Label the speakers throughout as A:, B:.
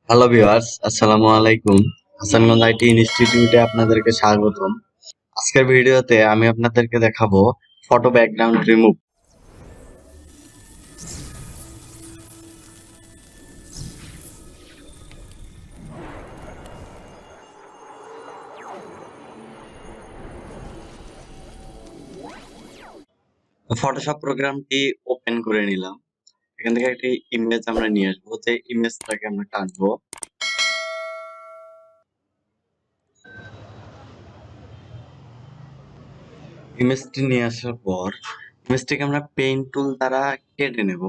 A: Hello viewers, আসসালামু আলাইকুম। হাসানগঞ্জ IT ইনস্টিটিউটে আপনাদেরকে স্বাগতম। আজকের ভিডিওতে আমি আপনাদেরকে দেখাবো ফটো ব্যাকগ্রাউন্ড রিমুভ। ফটোশপ প্রোগ্রামটি ওপেন করে নিলাম। এখান থেকে একটি ইমেজ আমরা নিয়ে আসবো, যে ইমেজটাকে আমরা কাটবো। ইমেজটি নিয়ে আসার পর ইমেজটিকে আমরা পেইন্ট টুল দ্বারা কেটে নেব।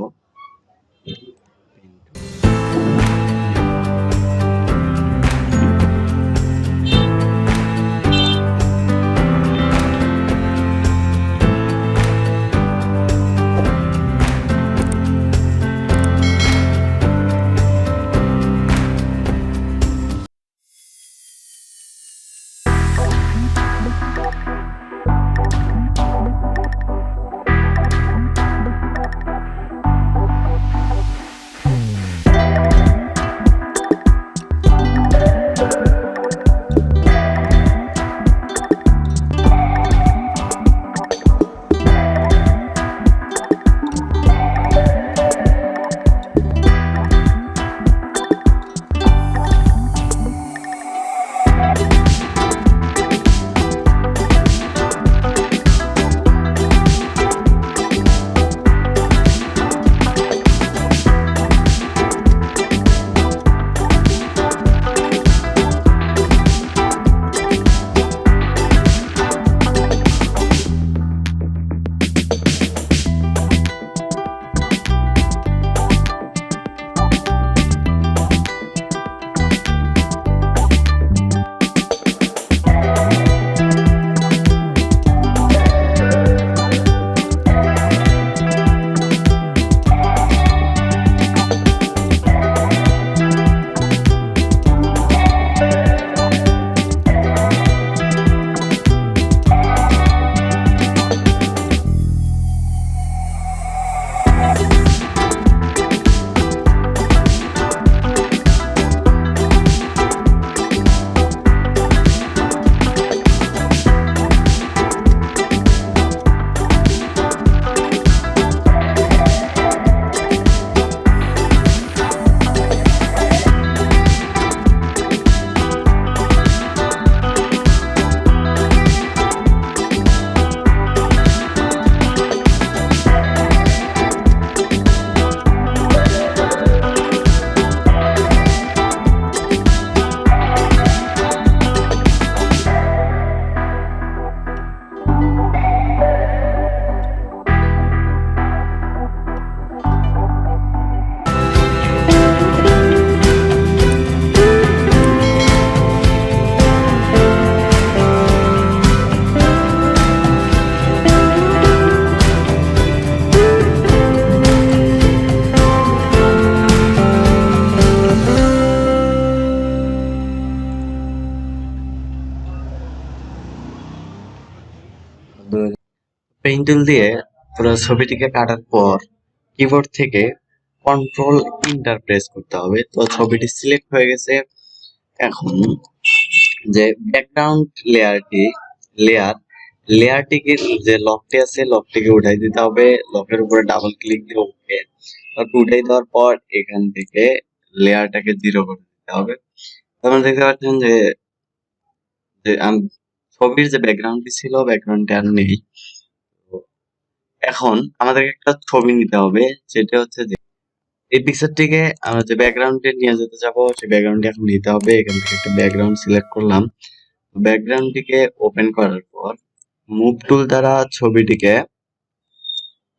A: পেইন্ট টুল দিয়ে পুরো ছবিটিকে কাটার পর কিবোর্ড থেকে কন্ট্রোল ইন্টার প্রেস করতে হবে। তো ছবিটি সিলেক্ট হয়ে গেছে। এখন যে ব্যাকগ্রাউন্ড লেয়ার লেয়ারটিকে, যে লকটি আছে লকটিকে উঠাই দিতে হবে। লকের উপরে ডাবল ক্লিক দিয়ে ওকে উঠাই দেওয়ার পর এখান থেকে লেয়ারটাকে জিরো করে দিতে হবে। আপনারা দেখতে পাচ্ছেন যে যে ছবির যে ব্যাকগ্রাউন্ডটি ছিল, ব্যাকগ্রাউন্ডটি আর নেই। তো এখন আমাদেরকে একটা ছবি নিতে হবে, যেটা হচ্ছে যে এই পিকচারটিকে আমরা যে ব্যাকগ্রাউন্ডে নিয়ে যেতে যাবো, সেই ব্যাকগ্রাউন্ডটি এখন নিতে হবে। এখান থেকে একটা ব্যাকগ্রাউন্ড সিলেক্ট করলাম। ব্যাকগ্রাউন্ডটিকে ওপেন করার পর মুভ টুল দ্বারা ছবিটিকে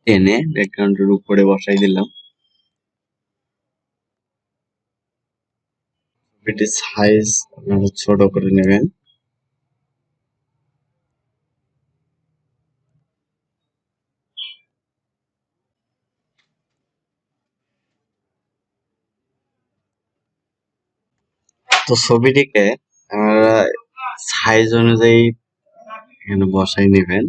A: টেনে ব্যাকগ্রাউন্ডের উপরে বসাই দিলাম। ছবিটির সাইজ আপনারা ছোট করে নেবেন। তো ছবিটিকে আপনারা সাইজ অনুযায়ী এখানে বসাই নেবেন।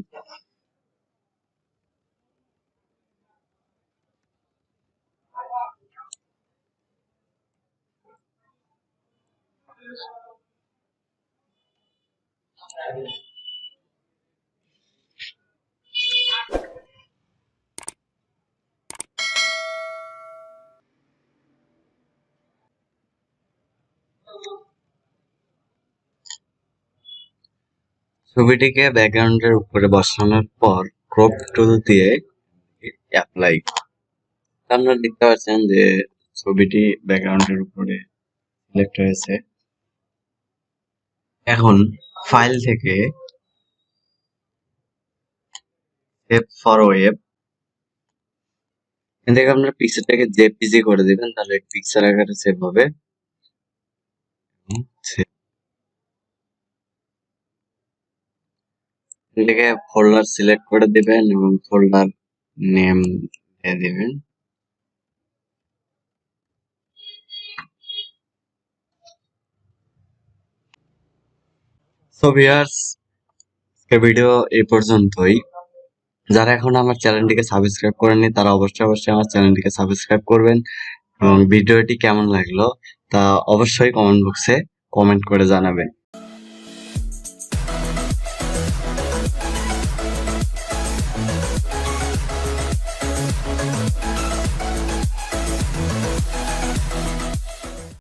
A: ছবিটিকে ব্যাকগ্রাউন্ডের উপরে বসানোর পর ক্রপ টুল দিয়ে অ্যাপ্লাই। আপনারা দেখতে পাচ্ছেন যে ছবিটি ব্যাকগ্রাউন্ডের উপরে সিলেক্ট হয়েছে। এখন ফাইল থেকে সেভ ফর ওয়েব এখান থেকে আপনার পিকচারটাকে জেপিজি করে দিবেন, তাহলে পিকচার আকারে সেভ হবে। এখান থেকে ফোল্ডার সিলেক্ট করে দিবেন এবং ফোল্ডার নেম দিয়ে দিবেন। সো ভিউয়ার্স, ভিডিও এই পর্যন্তই। যারা এখন আমার চ্যানেলটিকে সাবস্ক্রাইব করেননি তারা অবশ্যই আমার চ্যানেলটিকে সাবস্ক্রাইব করবেন এবং ভিডিওটি কেমন লাগলো তা অবশ্যই কমেন্ট বক্সে কমেন্ট করে জানাবেন।